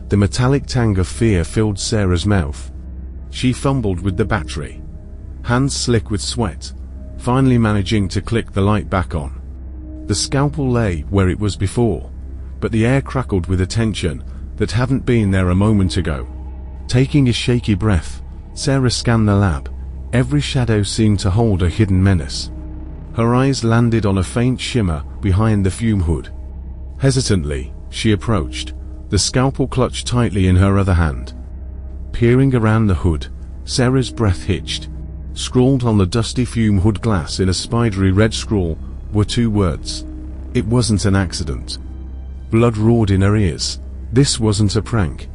The metallic tang of fear filled Sarah's mouth. She fumbled with the battery, hands slick with sweat, finally managing to click the light back on. The scalpel lay where it was before, but the air crackled with a tension that hadn't been there a moment ago. Taking a shaky breath, Sarah scanned the lab. Every shadow seemed to hold a hidden menace. Her eyes landed on a faint shimmer behind the fume hood. Hesitantly, she approached, the scalpel clutched tightly in her other hand. Peering around the hood, Sarah's breath hitched. Scrawled on the dusty fume hood glass in a spidery red scrawl were two words. It wasn't an accident. Blood roared in her ears. This wasn't a prank.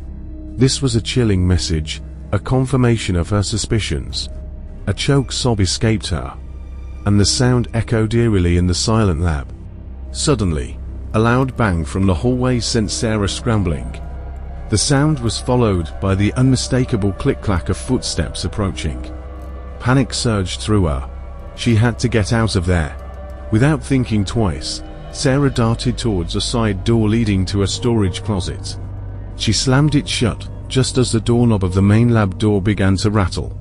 This was a chilling message, a confirmation of her suspicions. A choked sob escaped her, and the sound echoed eerily in the silent lab. Suddenly, a loud bang from the hallway sent Sarah scrambling. The sound was followed by the unmistakable click-clack of footsteps approaching. Panic surged through her. She had to get out of there. Without thinking twice, Sarah darted towards a side door leading to a storage closet. She slammed it shut, just as the doorknob of the main lab door began to rattle.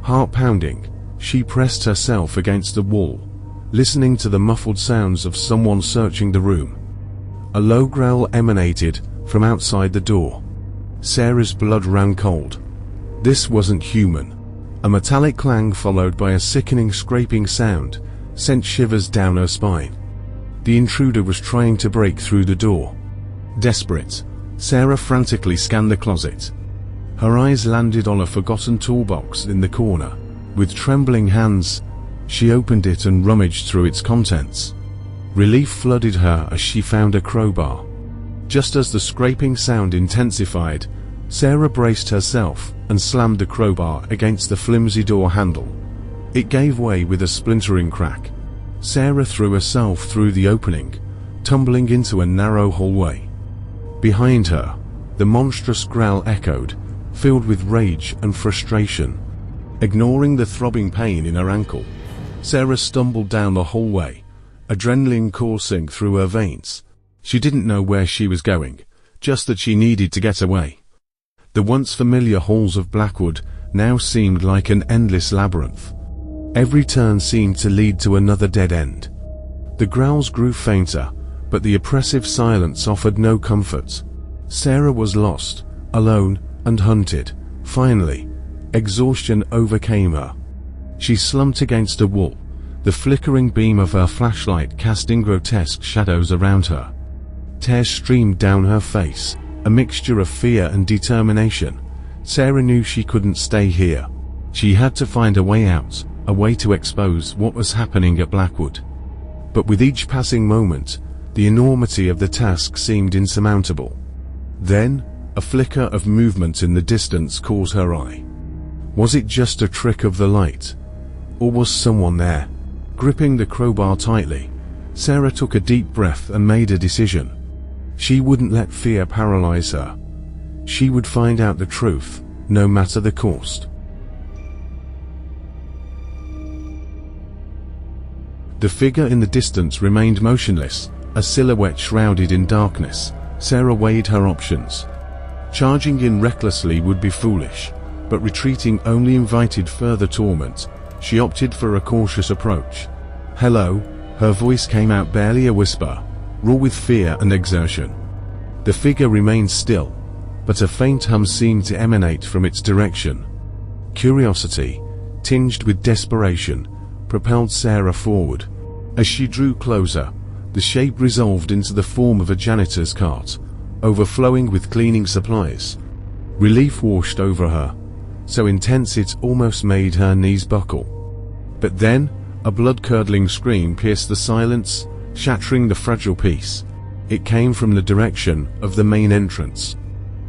Heart pounding, she pressed herself against the wall, listening to the muffled sounds of someone searching the room. A low growl emanated from outside the door. Sarah's blood ran cold. This wasn't human. A metallic clang followed by a sickening scraping sound sent shivers down her spine. The intruder was trying to break through the door. Desperate, Sarah frantically scanned the closet. Her eyes landed on a forgotten toolbox in the corner. With trembling hands, she opened it and rummaged through its contents. Relief flooded her as she found a crowbar. Just as the scraping sound intensified, Sarah braced herself and slammed the crowbar against the flimsy door handle. It gave way with a splintering crack. Sarah threw herself through the opening, tumbling into a narrow hallway. Behind her, the monstrous growl echoed, filled with rage and frustration. Ignoring the throbbing pain in her ankle, Sarah stumbled down the hallway, adrenaline coursing through her veins. She didn't know where she was going, just that she needed to get away. The once familiar halls of Blackwood now seemed like an endless labyrinth. Every turn seemed to lead to another dead end. The growls grew fainter, but the oppressive silence offered no comfort. Sarah was lost, alone, and hunted. Finally, exhaustion overcame her. She slumped against a wall, the flickering beam of her flashlight casting grotesque shadows around her. Tears streamed down her face, a mixture of fear and determination. Sarah knew she couldn't stay here. She had to find a way out, a way to expose what was happening at Blackwood. But with each passing moment, the enormity of the task seemed insurmountable. Then, a flicker of movement in the distance caught her eye. Was it just a trick of the light? Or was someone there? Gripping the crowbar tightly, Sarah took a deep breath and made a decision. She wouldn't let fear paralyze her. She would find out the truth, no matter the cost. The figure in the distance remained motionless, a silhouette shrouded in darkness. Sarah weighed her options. Charging in recklessly would be foolish, but retreating only invited further torment. She opted for a cautious approach. "Hello," her voice came out barely a whisper, raw with fear and exertion. The figure remained still, but a faint hum seemed to emanate from its direction. Curiosity, tinged with desperation, propelled Sarah forward. As she drew closer, the shape resolved into the form of a janitor's cart, overflowing with cleaning supplies. Relief washed over her, so intense it almost made her knees buckle. But then, a blood-curdling scream pierced the silence, shattering the fragile peace. It came from the direction of the main entrance.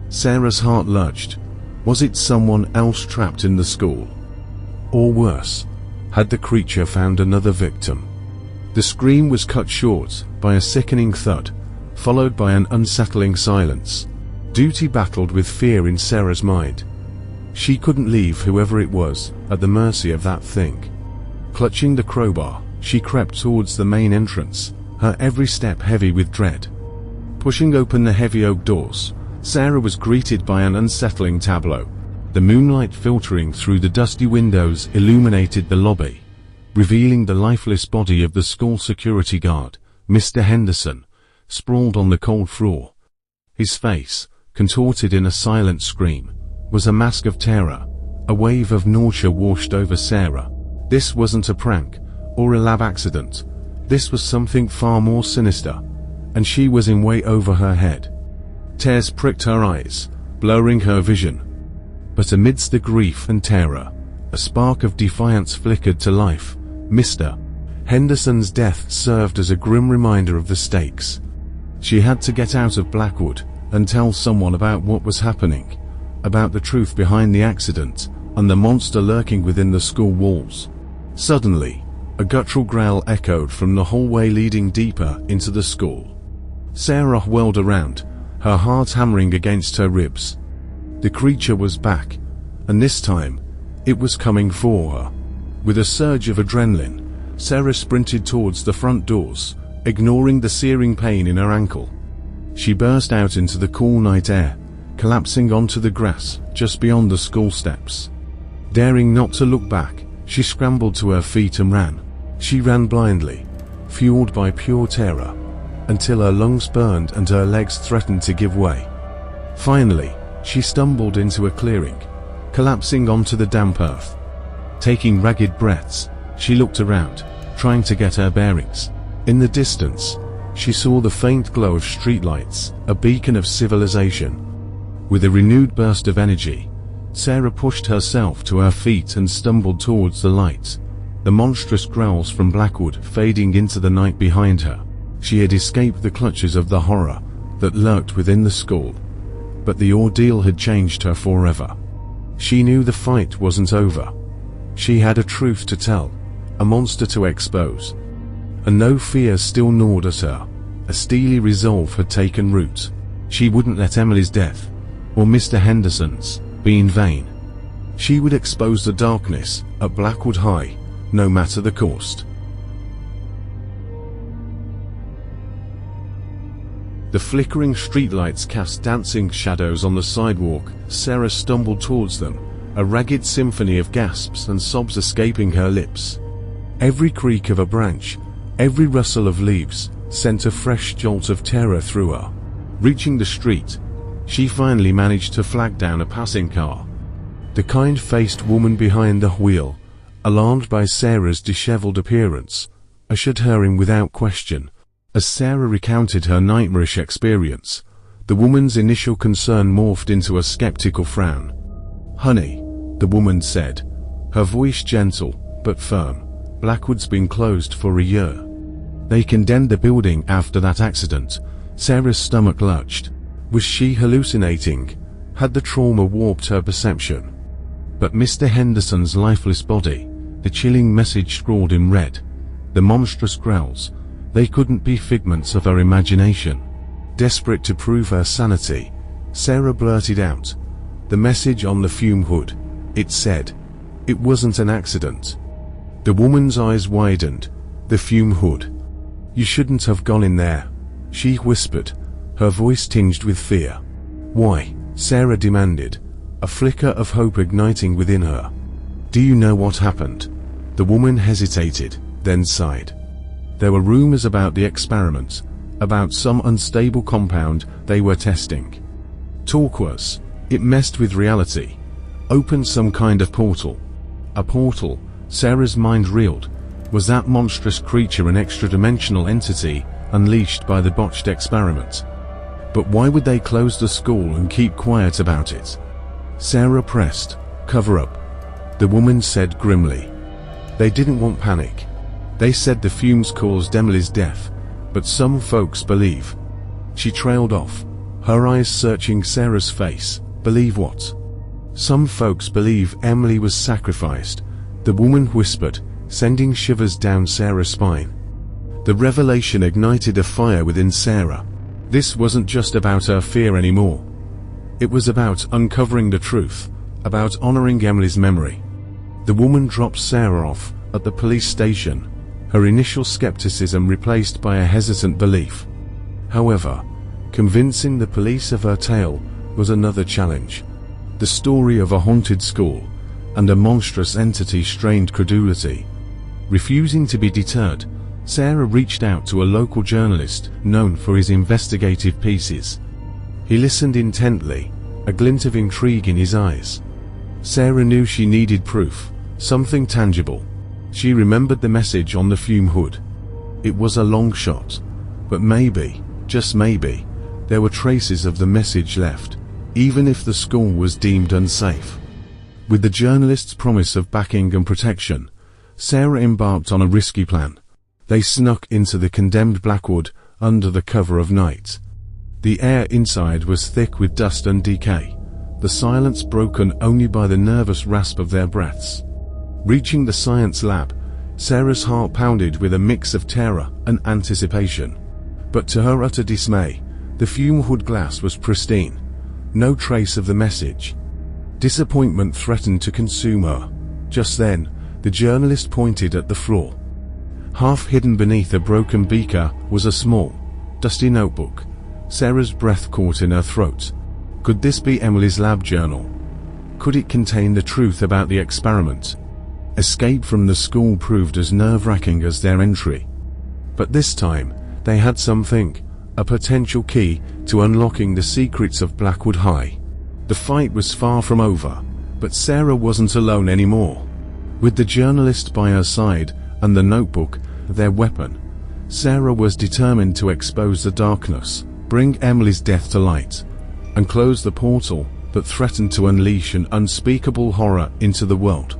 Sarah's heart lurched. Was it someone else trapped in the school? Or worse, had the creature found another victim? The scream was cut short by a sickening thud, followed by an unsettling silence. Duty battled with fear in Sarah's mind. She couldn't leave whoever it was at the mercy of that thing. Clutching the crowbar, she crept towards the main entrance, her every step heavy with dread. Pushing open the heavy oak doors, Sarah was greeted by an unsettling tableau. The moonlight filtering through the dusty windows illuminated the lobby, revealing the lifeless body of the school security guard, Mr. Henderson, sprawled on the cold floor. His face, contorted in a silent scream, was a mask of terror. A wave of nausea washed over Sarah. This wasn't a prank, or a lab accident. This was something far more sinister, and she was in way over her head. Tears pricked her eyes, blurring her vision. But amidst the grief and terror, a spark of defiance flickered to life. Mr. Henderson's death served as a grim reminder of the stakes. She had to get out of Blackwood and tell someone about what was happening, about the truth behind the accident and the monster lurking within the school walls. Suddenly, a guttural growl echoed from the hallway leading deeper into the school. Sarah whirled around, her heart hammering against her ribs. The creature was back, and this time, it was coming for her. With a surge of adrenaline, Sarah sprinted towards the front doors, ignoring the searing pain in her ankle. She burst out into the cool night air, collapsing onto the grass just beyond the school steps. Daring not to look back, she scrambled to her feet and ran. She ran blindly, fueled by pure terror, until her lungs burned and her legs threatened to give way. Finally, she stumbled into a clearing, collapsing onto the damp earth. Taking ragged breaths, she looked around, trying to get her bearings. In the distance, she saw the faint glow of streetlights, a beacon of civilization. With a renewed burst of energy, Sarah pushed herself to her feet and stumbled towards the light, the monstrous growls from Blackwood fading into the night behind her. She had escaped the clutches of the horror that lurked within the school, but the ordeal had changed her forever. She knew the fight wasn't over. She had a truth to tell, a monster to expose. And no fear still gnawed at her. A steely resolve had taken root. She wouldn't let Emily's death, or Mr. Henderson's, be in vain. She would expose the darkness at Blackwood High, no matter the cost. The flickering streetlights cast dancing shadows on the sidewalk. Sarah stumbled towards them, a ragged symphony of gasps and sobs escaping her lips. Every creak of a branch, every rustle of leaves, sent a fresh jolt of terror through her. Reaching the street, she finally managed to flag down a passing car. The kind-faced woman behind the wheel, alarmed by Sarah's disheveled appearance, ushered her in without question. As Sarah recounted her nightmarish experience, the woman's initial concern morphed into a skeptical frown. "Honey," the woman said, her voice gentle but firm, "Blackwood's been closed for a year. They condemned the building after that accident." Sarah's stomach lurched. Was she hallucinating? Had the trauma warped her perception? But Mr. Henderson's lifeless body, the chilling message scrawled in red, the monstrous growls, they couldn't be figments of her imagination. Desperate to prove her sanity, Sarah blurted out, the message on the fume hood. It said, "It wasn't an accident." The woman's eyes widened. "The fume hood. You shouldn't have gone in there," she whispered, her voice tinged with fear. "Why?" Sarah demanded, a flicker of hope igniting within her. "Do you know what happened?" The woman hesitated, then sighed. There were rumors about the experiment, about some unstable compound they were testing. Talk was, it messed with reality, opened some kind of portal. A portal, Sarah's mind reeled. Was that monstrous creature an extra-dimensional entity unleashed by the botched experiment? But why would they close the school and keep quiet about it? Sarah pressed, "Cover up," the woman said grimly. They didn't want panic. They said the fumes caused Emily's death, but some folks believe. She trailed off, her eyes searching Sarah's face. "Believe what?" "Some folks believe Emily was sacrificed," the woman whispered, sending shivers down Sarah's spine. The revelation ignited a fire within Sarah. This wasn't just about her fear anymore. It was about uncovering the truth, about honoring Emily's memory. The woman dropped Sarah off at the police station, her initial skepticism replaced by a hesitant belief. However, convincing the police of her tale was another challenge. The story of a haunted school and a monstrous entity strained credulity. Refusing to be deterred, Sarah reached out to a local journalist known for his investigative pieces. He listened intently, a glint of intrigue in his eyes. Sarah knew she needed proof, something tangible. She remembered the message on the fume hood. It was a long shot, but maybe, just maybe, there were traces of the message left, even if the school was deemed unsafe. With the journalist's promise of backing and protection, Sarah embarked on a risky plan. They snuck into the condemned Blackwood under the cover of night. The air inside was thick with dust and decay, the silence broken only by the nervous rasp of their breaths. Reaching the science lab, Sarah's heart pounded with a mix of terror and anticipation. But to her utter dismay, the fume hood glass was pristine. No trace of the message. Disappointment threatened to consume her. Just then, the journalist pointed at the floor. Half hidden beneath a broken beaker was a small, dusty notebook. Sarah's breath caught in her throat. Could this be Emily's lab journal? Could it contain the truth about the experiment? Escape from the school proved as nerve-wracking as their entry. But this time, they had something, a potential key to unlocking the secrets of Blackwood High. The fight was far from over, but Sarah wasn't alone anymore. With the journalist by her side and the notebook, their weapon, Sarah was determined to expose the darkness, bring Emily's death to light, and close the portal that threatened to unleash an unspeakable horror into the world.